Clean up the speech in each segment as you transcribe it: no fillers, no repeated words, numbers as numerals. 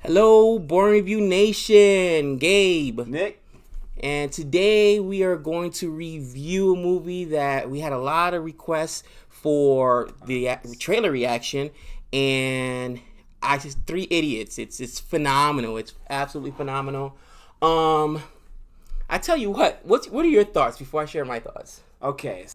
Hello, Born Review Nation, Gabe. Nick. And today we are going to review a movie that we had a lot of requests for the trailer reaction, and I just Three Idiots. It's phenomenal. It's absolutely phenomenal. I tell you what are your thoughts before I share my thoughts? Okay.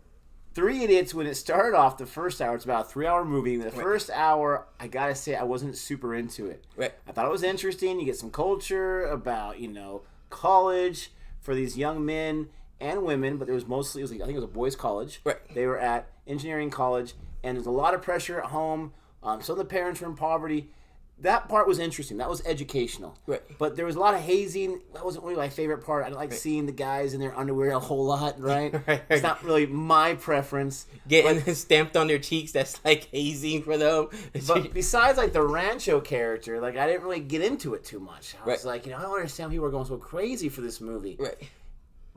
Three Idiots, when it started off, the first hour, it's about a 3-hour movie. The first hour, I gotta say, I wasn't super into it. Right. I thought it was interesting. You get some culture about, college for these young men and women, but there was mostly, I think it was a boys' college. Right. They were at engineering college, and there's a lot of pressure at home. Some of the parents were in poverty. That part was interesting. That was educational. Right. But there was a lot of hazing. That wasn't really my favorite part. I didn't like seeing the guys in their underwear a whole lot, right? Right. It's not really my preference. Getting stamped on their cheeks, that's like hazing for them. But besides, the Rancho character, I didn't really get into it too much. I was I don't understand people are going so crazy for this movie. Right.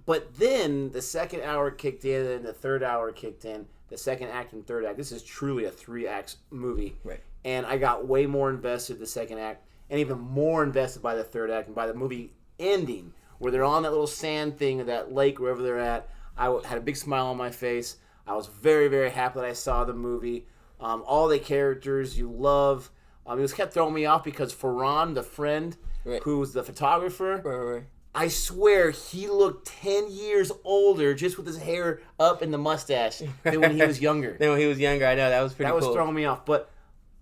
But then the second hour kicked in, and the third hour kicked in. The second act and third act. This is truly a 3-act movie. Right. And I got way more invested the second act, and even more invested by the third act and by the movie ending, where they're on that little sand thing or that lake, wherever they're at. I had a big smile on my face. I was very, very happy that I saw the movie. All the characters you love. It was kept throwing me off because Ferran, the friend, who's the photographer, I swear he looked 10 years older just with his hair up and the mustache than when he was younger. Then when he was younger, I know, that was pretty cool. That was throwing me off, but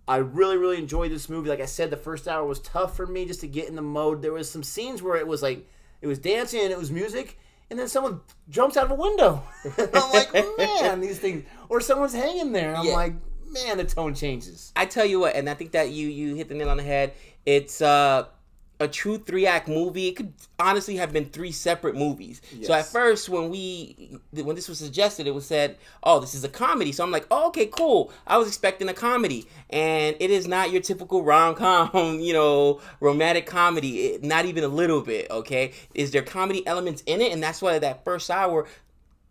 I really, really enjoyed this movie. Like I said, the first hour was tough for me just to get in the mode. There was some scenes where it was dancing and it was music, and then someone jumps out of a window. I'm like, man, these things. Or someone's hanging there. I'm like, man, the tone changes. I tell you what, and I think that you hit the nail on the head. It's a true 3-act movie. It could honestly have been 3 separate movies. Yes. So at first, when this was suggested, it was said, "Oh, this is a comedy." So I'm like, "Oh, okay, cool." I was expecting a comedy, and it is not your typical rom-com, romantic comedy. Not even a little bit. Okay, is there comedy elements in it? And that's why that first hour.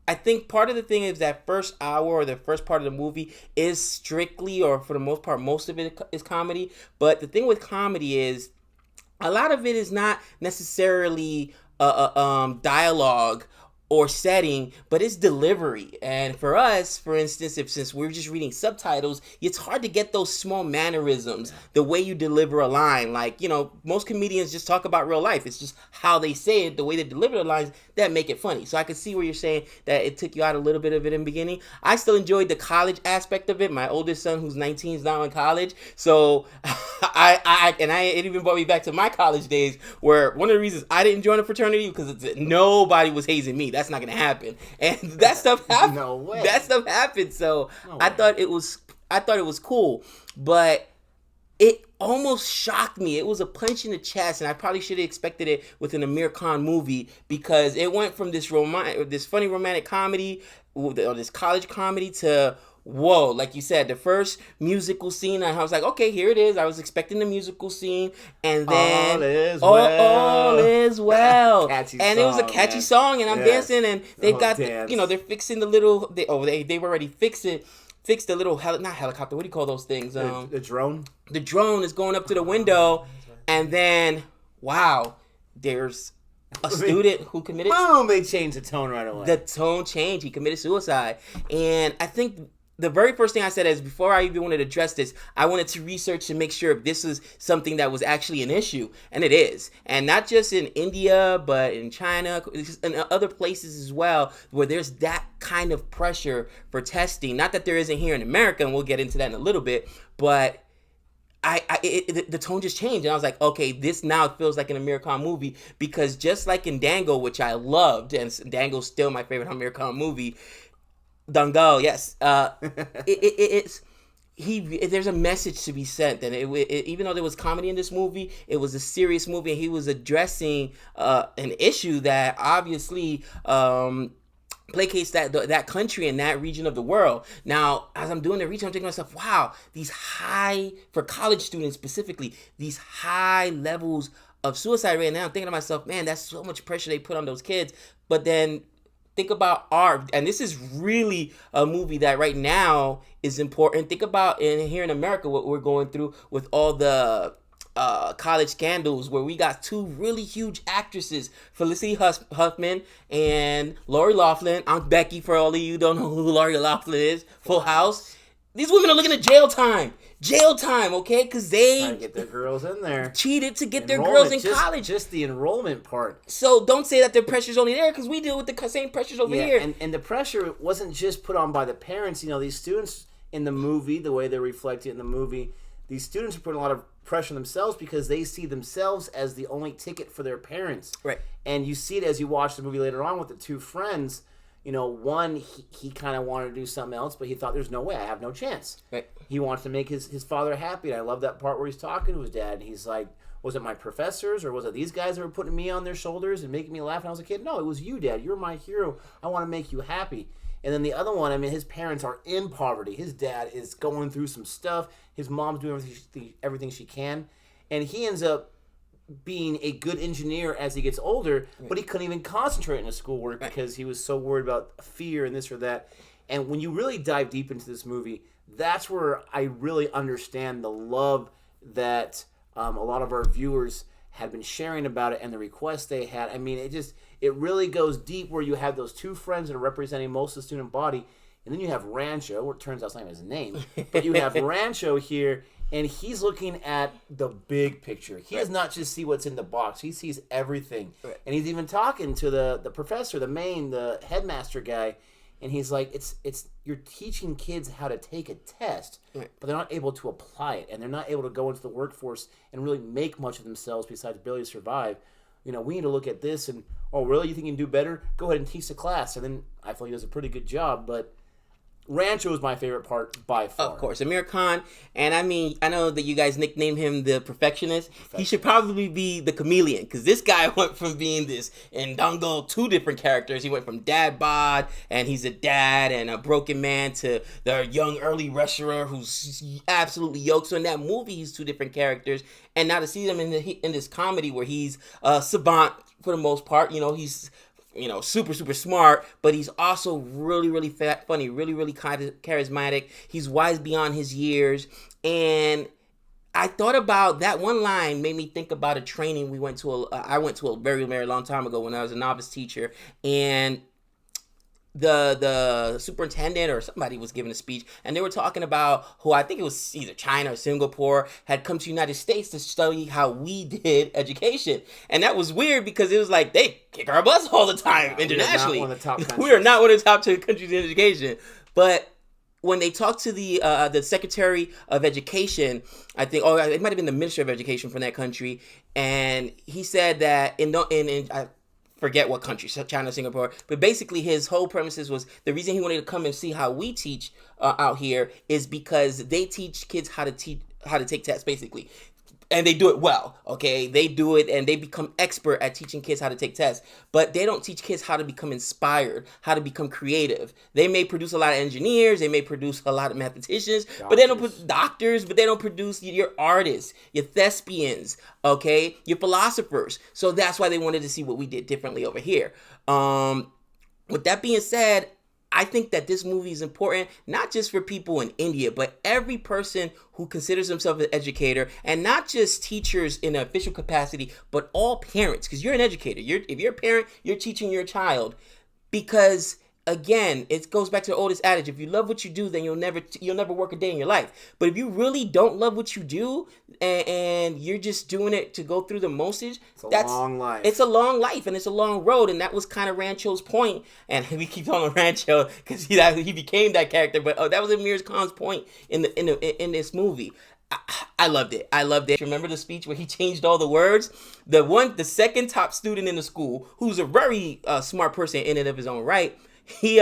I think part of the thing is that first hour or the first part of the movie is strictly, or for the most part, most of it is comedy. But the thing with comedy is, a lot of it is not necessarily dialogue or setting, but it's delivery. And for us, for instance, since we're just reading subtitles, it's hard to get those small mannerisms, the way you deliver a line. Most comedians just talk about real life. It's just how they say it, the way they deliver the lines, that make it funny. So I can see where you're saying that it took you out a little bit of it in the beginning. I still enjoyed the college aspect of it. My oldest son, who's 19, is now in college. So it even brought me back to my college days, where one of the reasons I didn't join a fraternity because nobody was hazing me. That's not gonna happen, and that stuff happened. No way. That stuff happened. So I thought it was cool, but it almost shocked me. It was a punch in the chest, and I probably should have expected it with an Amir Khan movie, because it went from this funny romantic comedy, or this college comedy, to whoa, like you said, the first musical scene, I was like, okay, here it is. I was expecting the musical scene, and then all is well. Catchy and song, it was a catchy song, and I'm dancing, and they've got they're fixing the little. They've already fixed the little not helicopter. What do you call those things? The drone. The drone is going up to the window, and then wow, there's a student who committed. Boom! They changed the tone right away. The tone changed. He committed suicide, and I think the very first thing I said is, before I even wanted to address this, I wanted to research to make sure if this is something that was actually an issue. And it is. And not just in India, but in China and other places as well, where there's that kind of pressure for testing. Not that there isn't here in America, and we'll get into that in a little bit, but the tone just changed, and I was like, okay, this now feels like an Amir Khan movie, because just like in Dango, which I loved, and Dango's still my favorite Amir Khan movie, Dangal, yes. There's a message to be sent, and even though there was comedy in this movie, it was a serious movie, and he was addressing an issue that obviously placates that country and that region of the world. Now, as I'm doing the research, I'm thinking to myself, wow, for college students specifically, these high levels of suicide rate. And now I'm thinking to myself, man, that's so much pressure they put on those kids. But then think about and this is really a movie that right now is important. Think about here in America what we're going through with all the college scandals where we got two really huge actresses, Felicity Huffman and Lori Loughlin. Aunt Becky, for all of you who don't know who Lori Loughlin is. Full House. These women are looking at jail time. Jail time, okay? Because they trying to get their girls in there. Cheated to get their girls in college. Just the enrollment part. So don't say that the pressure's only there, because we deal with the same pressures over here. And the pressure wasn't just put on by the parents. You know, these students in the movie, the way they're reflected in the movie, these students are putting a lot of pressure on themselves because they see themselves as the only ticket for their parents. Right. And you see it as you watch the movie later on with the two friends. You know, one, he kind of wanted to do something else, but he thought, there's no way, I have no chance. Right. He wants to make his father happy. And I love that part where he's talking to his dad. And he's like, was it my professors or was it these guys that were putting me on their shoulders and making me laugh when I was a kid? No, it was you, Dad. You're my hero. I want to make you happy. And then the other one, I mean, his parents are in poverty. His dad is going through some stuff. His mom's doing everything she can. And he ends up being a good engineer as he gets older, but he couldn't even concentrate in his schoolwork because he was so worried about fear and this or that. And when you really dive deep into this movie, that's where I really understand the love that a lot of our viewers have been sharing about it and the requests they had. I mean, it really goes deep where you have those two friends that are representing most of the student body, and then you have Rancho, where it turns out it's not even his name, but you have Rancho here, and he's looking at the big picture. He does not just see what's in the box. He sees everything. Right. And he's even talking to the professor, the headmaster guy, and he's like, it's you're teaching kids how to take a test, but they're not able to apply it, and they're not able to go into the workforce and really make much of themselves besides ability to survive. You know, we need to look at this and, oh, really? You think you can do better? Go ahead and teach the class. And then I feel he does a pretty good job, but Rancho is my favorite part by far. Of course, Amir Khan, and I mean, I know that you guys nicknamed him the perfectionist. He should probably be the chameleon, because this guy went from being this Ndongo, two different characters. He went from dad bod, and he's a dad and a broken man, to the young early wrestler who's absolutely yoked. So in that movie, he's two different characters, and now to see them in this comedy where he's a savant for the most part, you know, he's super, super smart, but he's also really, really funny, really, really kind of charismatic. He's wise beyond his years. And I thought about that one line made me think about a training I went to a very, very long time ago when I was a novice teacher. And the superintendent or somebody was giving a speech, and they were talking about who, I think it was either China or Singapore, had come to the United States to study how we did education. And that was weird because it was like they kick our butts all the time internationally. We are not one of the top 10 countries in education. But when they talked to the Secretary of Education, I think, it might have been the Minister of Education from that country, and he said that I forget what country, China, Singapore, but basically his whole premises was the reason he wanted to come and see how we teach out here is because they teach kids how to take tests, basically. And they do it well, okay? They do it and they become expert at teaching kids how to take tests. But they don't teach kids how to become inspired, how to become creative. They may produce a lot of engineers, they may produce a lot of mathematicians, but they don't put doctors, but they don't produce your artists, your thespians, okay? Your philosophers. So that's why they wanted to see what we did differently over here. With that being said, I think that this movie is important, not just for people in India, but every person who considers themselves an educator, and not just teachers in an official capacity, but all parents, because you're an educator. If you're a parent, you're teaching your child, because again, it goes back to the oldest adage: if you love what you do, then you'll never work a day in your life. But if you really don't love what you do, and you're just doing it to go through the motions, that's a long life. It's a long life, and it's a long road, and that was kind of Rancho's point. And we keep calling him Rancho because he became that character, but that was Amir Khan's point in this movie. I loved it. Remember the speech where he changed all the words? The second top student in the school, who's a very smart person in and of his own right, he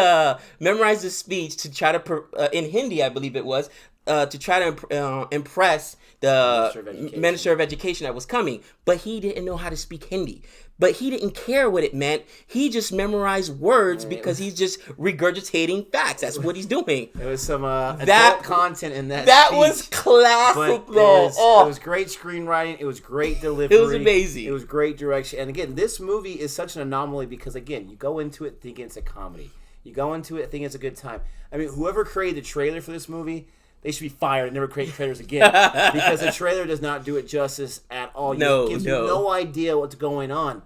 memorized the speech to try to, in Hindi, I believe it was, to try to impress the Minister of Education that was coming. But he didn't know how to speak Hindi. But he didn't care what it meant. He just memorized words because he's just regurgitating facts. That's what he's doing. There was some adult content in that speech, was classic, though. It was great screenwriting. It was great delivery. It was amazing. It was great direction. And again, this movie is such an anomaly because, again, you go into it thinking it's a comedy. You go into it thinking it's a good time. I mean, whoever created the trailer for this movie, they should be fired and never create trailers again because the trailer does not do it justice at all. It gives you no idea what's going on.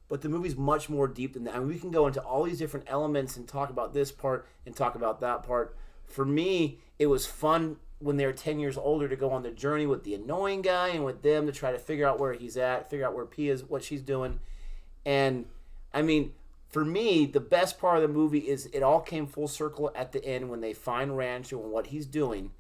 But the movie's much more deep than that. I mean, we can go into all these different elements and talk about this part and talk about that part. For me, it was fun when they were 10 years older to go on the journey with the annoying guy and with them to try to figure out where he's at, figure out where Pia is, what she's doing. And, I mean, for me, the best part of the movie is it all came full circle at the end when they find Rancho and what he's doing.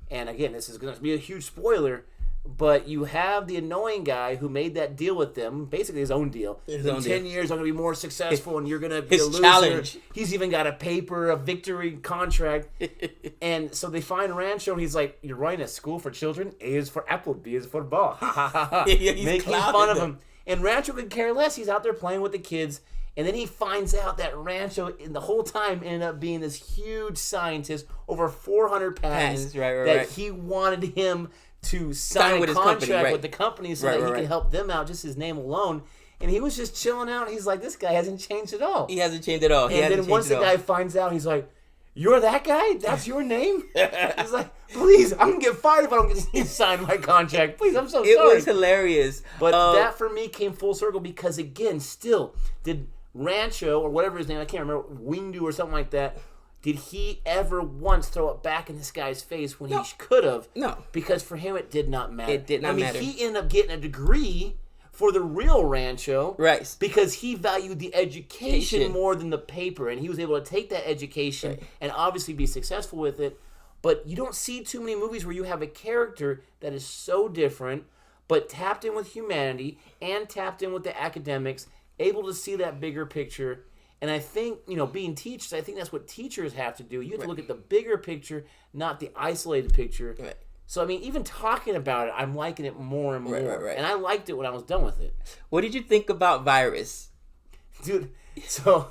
And, again, this is going to be a huge spoiler, but you have the annoying guy who made that deal with them, basically his own deal. In 10 years, I'm going to be more successful, and you're going to be a loser. Challenge. He's even got a victory contract. And so they find Rancho, and he's like, you're running a school for children? A is for apple, B is for ball. Ha, ha, ha, ha. Making fun of him. And Rancho could care less. He's out there playing with the kids. And then he finds out that Rancho, in the whole time, ended up being this huge scientist, over 400 patents, that he wanted him to sign a contract with the company so that he can help them out, just his name alone. And he was just chilling out. He's like, this guy hasn't changed at all. He hasn't changed at all. And then once the guy finds out, he's like, you're that guy? That's your name? He's like, please, I'm going to get fired if I don't get to sign my contract. Please, I'm so sorry. It was hilarious. But that, for me, came full circle because, again, still, did Rancho, or whatever his name, I can't remember, Windu or something like that, did he ever once throw it back in this guy's face when he could have? No. Because for him, it did not matter. It did not matter. He ended up getting a degree for the real Rancho. Right. Because he valued the education more than the paper. And he was able to take that education and obviously be successful with it. But you don't see too many movies where you have a character that is so different, but tapped in with humanity and tapped in with the academics, able to see that bigger picture. And I think, being teachers, I think that's what teachers have to do. You have to look at the bigger picture, not the isolated picture. Right. So, I mean, even talking about it, I'm liking it more and more. Right. And I liked it when I was done with it. What did you think about Virus? Dude, so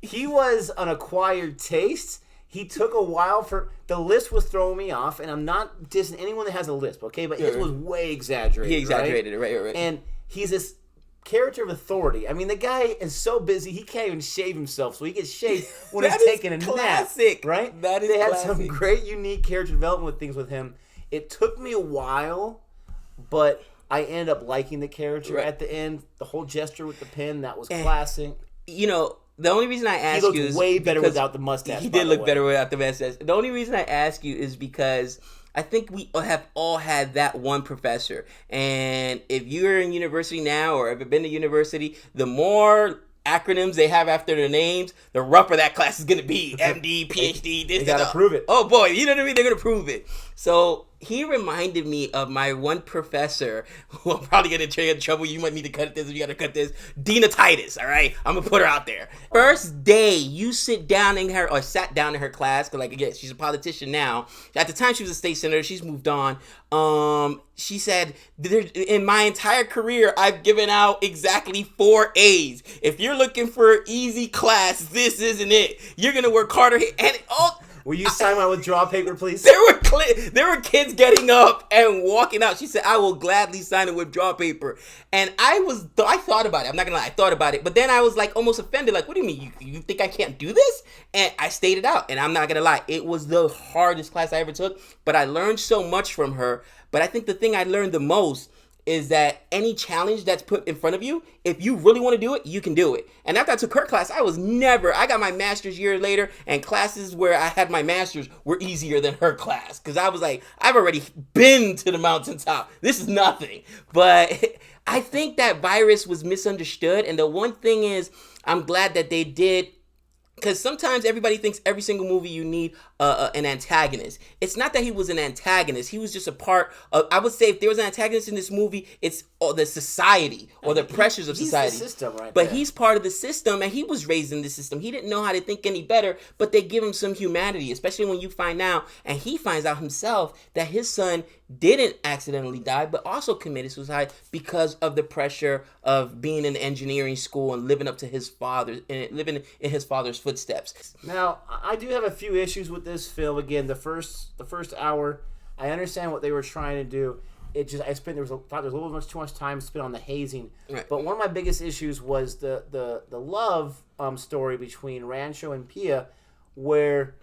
he was an acquired taste. He took a while for... The list was throwing me off, and I'm not dissing anyone that has a lisp, okay? But his was way exaggerated, He exaggerated it, right. And he's this character of authority. I mean, the guy is so busy, he can't even shave himself, so he gets shaved when he's taking a classic. nap. Right? That is They had classic. some great, unique character development with things with him. It took me a while, but I ended up liking the character at the end. The whole gesture with the pen, that was classic. The only reason I ask you is... He looked way better without the mustache, He did look better without the mustache. The only reason I ask you is because I think we have all had that one professor. And if you're in university now or ever been to university, the more acronyms they have after their names, the rougher that class is going to be. MD, PhD, this, they got to prove it. Oh, boy, you know what I mean? They're going to prove it. So he reminded me of my one professor who I'm probably going to get in trouble. You might need to cut this if you got to cut this. Dina Titus, all right? I'm going to put her out there. First day you sat down in her class, because, again, she's a politician now. At the time, she was a state senator. She's moved on. She said, in my entire career, I've given out exactly 4 A's. If you're looking for an easy class, this isn't it. You're going to work harder. And will you sign my withdrawal paper, please? There were kids getting up and walking out. She said, I will gladly sign a withdrawal paper. And I thought about it. I'm not going to lie. I thought about it. But then I was almost offended. What do you mean? You think I can't do this? And I stayed it out. And I'm not going to lie. It was the hardest class I ever took. But I learned so much from her. But I think the thing I learned the most is that any challenge that's put in front of you, if you really want to do it, you can do it. And after I took her class, I got my master's year later, and classes where I had my master's were easier than her class. Because I was like, I've already been to the mountaintop. This is nothing. But I think that Virus was misunderstood. And the one thing is, I'm glad that they did. Because sometimes everybody thinks every single movie you need an antagonist. It's not that he was an antagonist. He was just a part of... I would say if there was an antagonist in this movie, it's the society or the pressures of society. He's the system right But there. he's part of the system, and he was raised in the system. He didn't know how to think any better, but they give him some humanity, especially when you find out, and he finds out himself, that his son didn't accidentally die, but also committed suicide because of the pressure of being in engineering school and living up to his father, and living in his father's footsteps. Now, I do have a few issues with this film. Again, the first hour, I understand what they were trying to do. I thought there was a little bit too much time spent on the hazing. Right. But one of my biggest issues was the love story between Rancho and Pia, where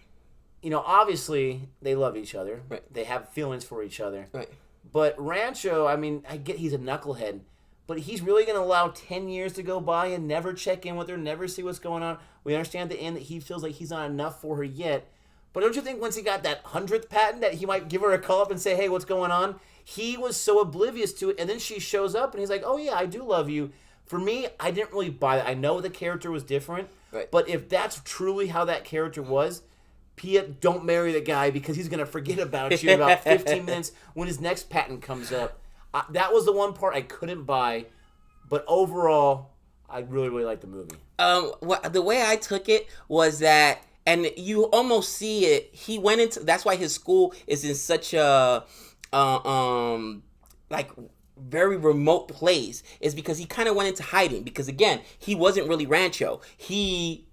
obviously they love each other. Right. They have feelings for each other. Right. But Rancho, I mean, I get he's a knucklehead, but he's really going to allow 10 years to go by and never check in with her, never see what's going on. We understand at the end that he feels like he's not enough for her yet. But don't you think once he got that 100th patent that he might give her a call up and say, hey, what's going on? He was so oblivious to it, and then she shows up, and he's like, oh, yeah, I do love you. For me, I didn't really buy that. I know the character was different, right. But if that's truly how that character was, Pia, don't marry the guy because he's going to forget about you in about 15 minutes when his next patent comes up. That was the one part I couldn't buy, but overall, I really, really liked the movie. The way I took it was that, and you almost see it, he went into, that's why his school is in such a, like, very remote place, is because he kind of went into hiding, because again, he wasn't really Rancho. He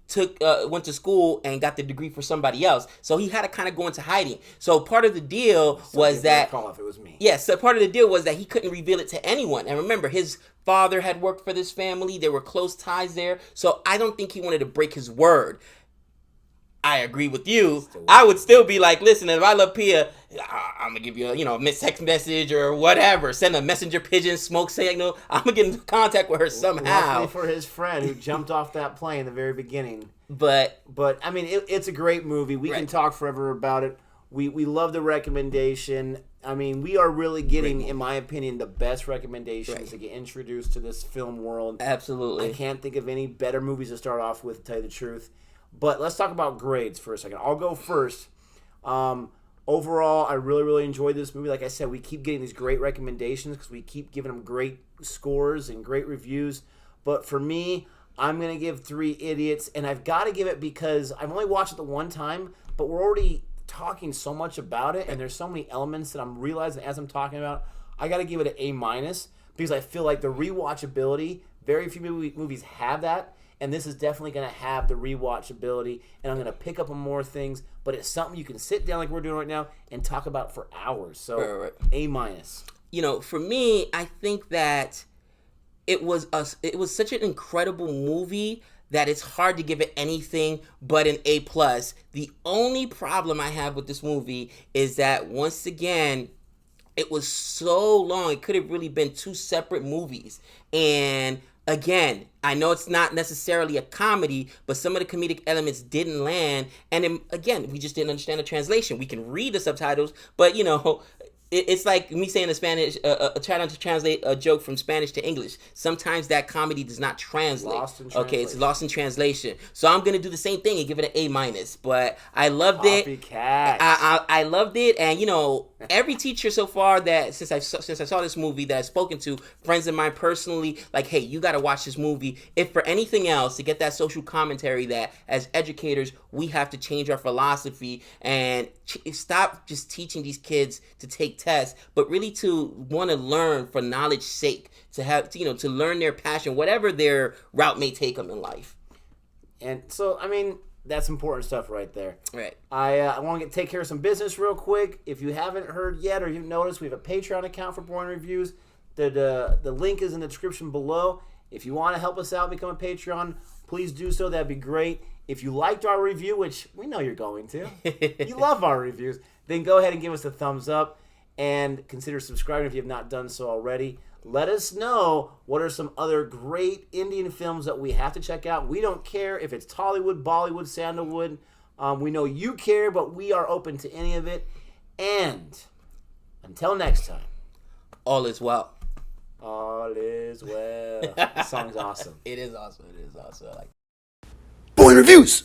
went to school and got the degree for somebody else, so he had to kind of go into hiding. So part of the deal was that, call if it was me. Yes, so part of the deal was that he couldn't reveal it to anyone. And remember, his father had worked for this family. There were close ties there, so I don't think he wanted to break his word. I agree with you. I would still be like, listen, if I love Pia, I'm going to give you a text message or whatever. Send a messenger pigeon, smoke signal. I'm going to get in contact with her somehow. Luckily for his friend who jumped off that plane in the very beginning. But I mean, it's a great movie. We can talk forever about it. We love the recommendation. I mean, we are really getting, in my opinion, the best recommendations to get introduced to this film world. Absolutely. I can't think of any better movies to start off with, to tell you the truth. But let's talk about grades for a second. I'll go first. Overall, I really, really enjoyed this movie. Like I said, we keep getting these great recommendations because we keep giving them great scores and great reviews. But for me, I'm going to give 3 Idiots. And I've got to give it because I've only watched it the one time, but we're already talking so much about it. And there's so many elements that I'm realizing as I'm talking about. I got to give it an A- because I feel like the rewatchability, very few movies have that. And this is definitely going to have the rewatchability, and I'm going to pick up on more things. But it's something you can sit down like we're doing right now and talk about for hours. So right. A-. For me, I think that it was such an incredible movie that it's hard to give it anything but an A+. The only problem I have with this movie is that once again, it was so long. It could have really been 2 separate movies, and again, I know it's not necessarily a comedy, but some of the comedic elements didn't land. And then, again, we just didn't understand the translation. We can read the subtitles, but, it's like me saying in Spanish, trying to translate a joke from Spanish to English. Sometimes that comedy does not translate. Lost in translation. Okay, it's lost in translation. So I'm going to do the same thing and give it an A-. But I loved it. I loved it. And, every teacher so far that, since I saw this movie that I've spoken to, friends of mine personally, like, hey, you got to watch this movie. If for anything else, to get that social commentary that as educators, we have to change our philosophy and stop just teaching these kids to take tests, but really to want to learn for knowledge's sake, to have to learn their passion, whatever their route may take them in life. And so, I mean, that's important stuff right there. Right. I want to take care of some business real quick. If you haven't heard yet or you've noticed, we have a Patreon account for Boring Reviews. The link is in the description below. If you want to help us out and become a Patreon, please do so. That'd be great. If you liked our review, which we know you're going to, you love our reviews, then go ahead and give us a thumbs up and consider subscribing if you have not done so already. Let us know what are some other great Indian films that we have to check out. We don't care if it's Tollywood, Bollywood, Sandalwood. We know you care, but we are open to any of it. And until next time, all is well. All is well. This song's awesome. It is awesome. I like it. Boy Reviews!